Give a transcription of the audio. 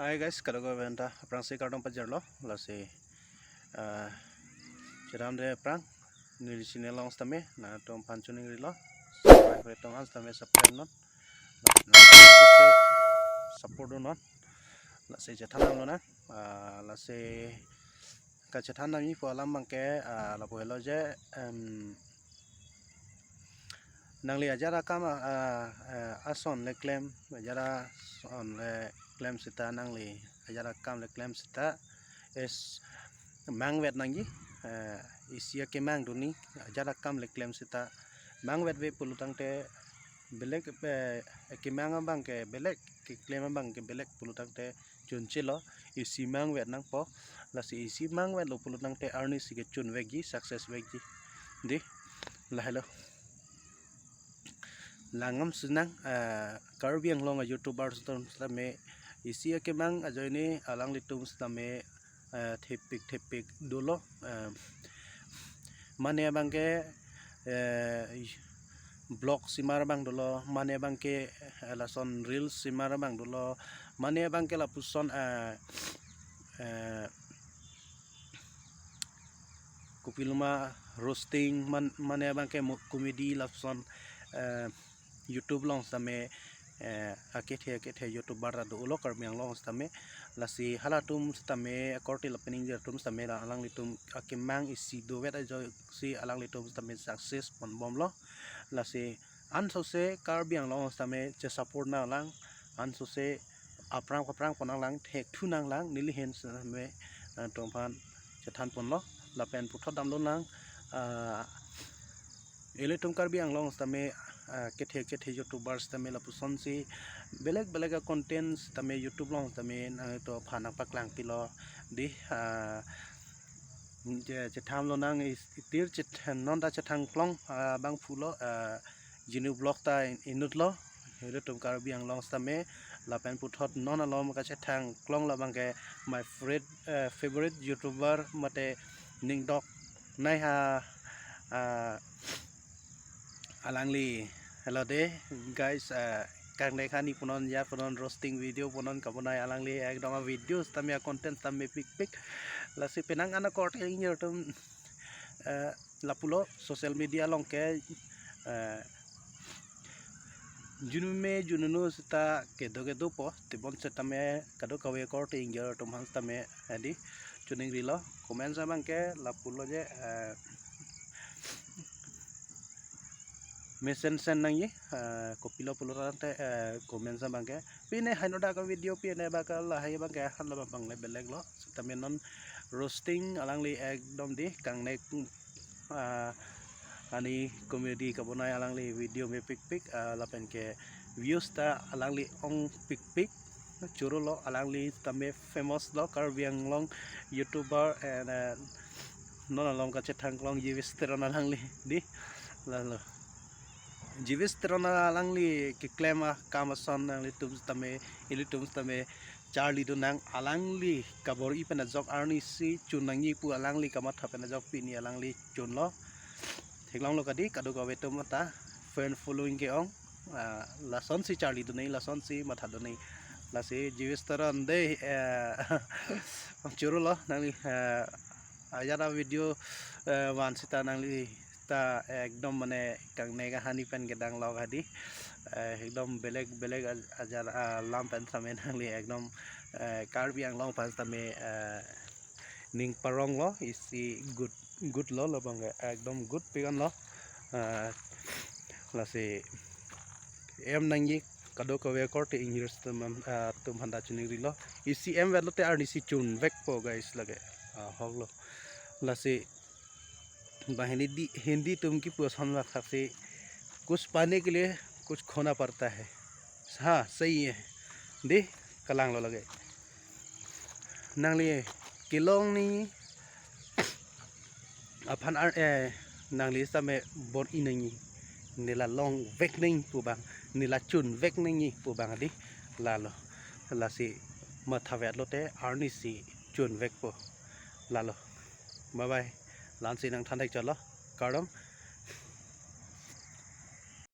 Hai guys, kalau kau benda perang si Kardom pajar lo, lasi ceram de perang ni di sini long stame, na tom pancun ni lo, sampai tom ans stame subscribe non, support non, lasi cetan lo na, lasi kecetan nami po alam bangke lapo hello je nangli ajara kama ason le claim ajara on le claim sita nangli ajara kam le claim sita es mang wet nangji isia kemang duni ajara kam le claim sita mang wet we pulutang te belek kemang bang ke belek ke claim bang ke belek pulutang te chun chilo isi mang wet nang po lasi isi mang wet lo pulutang te arnisi ke chun vekji success vekji di lah hello langam senang karbianglong a youtuber stame isi akemang ajo ini alang litum stame tepik dulu mane bangke blog simar bang dulu mane bangke lason reels simar bang dulu mane bangke lapuson kupiluma roasting mane bangke komedi lapson YouTube long stame akethe YouTuber adu ulo karbianglong stame lasi halatum stame korti lapening jertum stame alang litum akemang isi do wet ajo si alang litum stame success pon bom lo lasi an sose karbianglong stame je support na lang an sose aprang pon lang thek thu nang lang nili hen stame tongpan jethan pon lo lapen puthot dam lo lang eletum karbianglong stame kethek YouTubers tame lapuson si belek content tame YouTube long tame to phanak paklang pilo di je tham lo nang tir che non da che thang klong bang phulo jinu blog ta inut lo eletum karbianglong tame lapen puthot non alom ka che thang klong la bang ke my favorite YouTuber mate ningdok nai ha alangli hello de guys kang dekha ni punon ya punon roasting video punon kabonai alangli ekdom videos tamia content tamme pik lasi penang ana kort ingir tum lapulo social media long ke jununu sta kedo po tibon setame kado kawe kort ingir tum hans tame adi chuning rilo comment sa bang ke lapulo je mesen sen nangye kopilo pulurante komen sa bangke pine hanoda ka video pine bakal hai bangke hanlo bang le belek lo tame non roasting alangli ekdom di kang nek ani comedy kabonai alangli video me pik lapen ke views ta alangli ong pik churu lo alangli tame famous lo karbianglong YouTuber and non along ka chethanglong jivisteron alangli di Lalo jivis terona alangli ke klema kamason litum stame charli do nang alangli kabor ipena jok arnisi chun nangji pu alangli kamat hapena jok pini alangli chun lo theklang lo kadi kadu ka wetum ta friend following ke ong lason si charli do nei lason si matha do nei lasi jivis teron de churu lo nangli ajara video wan sita nangli ta ekdom mane kang nega hani pen gedang log hadi ekdom belek ajar lam pen samen hangli ekdom karbianglong pas tame ning parong lo isi good lo bang ekdom good pigan lo lasi em nangji kado ka we korte ingris tum handa chuning rilo isi em velote arnisi chun vek po guys lage hoglo lasi Hindi तुम की पसंद से कुछ पाने के लिए कुछ खोना पड़ता है हाँ सही है दे कलांग लो लगे नंगली किलोंग नी aphan nangli same bon inangi nila long vek ning pubang nila chun vek ningi pubang di lalo lasi matha vet lote arnisi chun vek po lalo bye bye lansi nang thandai chalo Kardom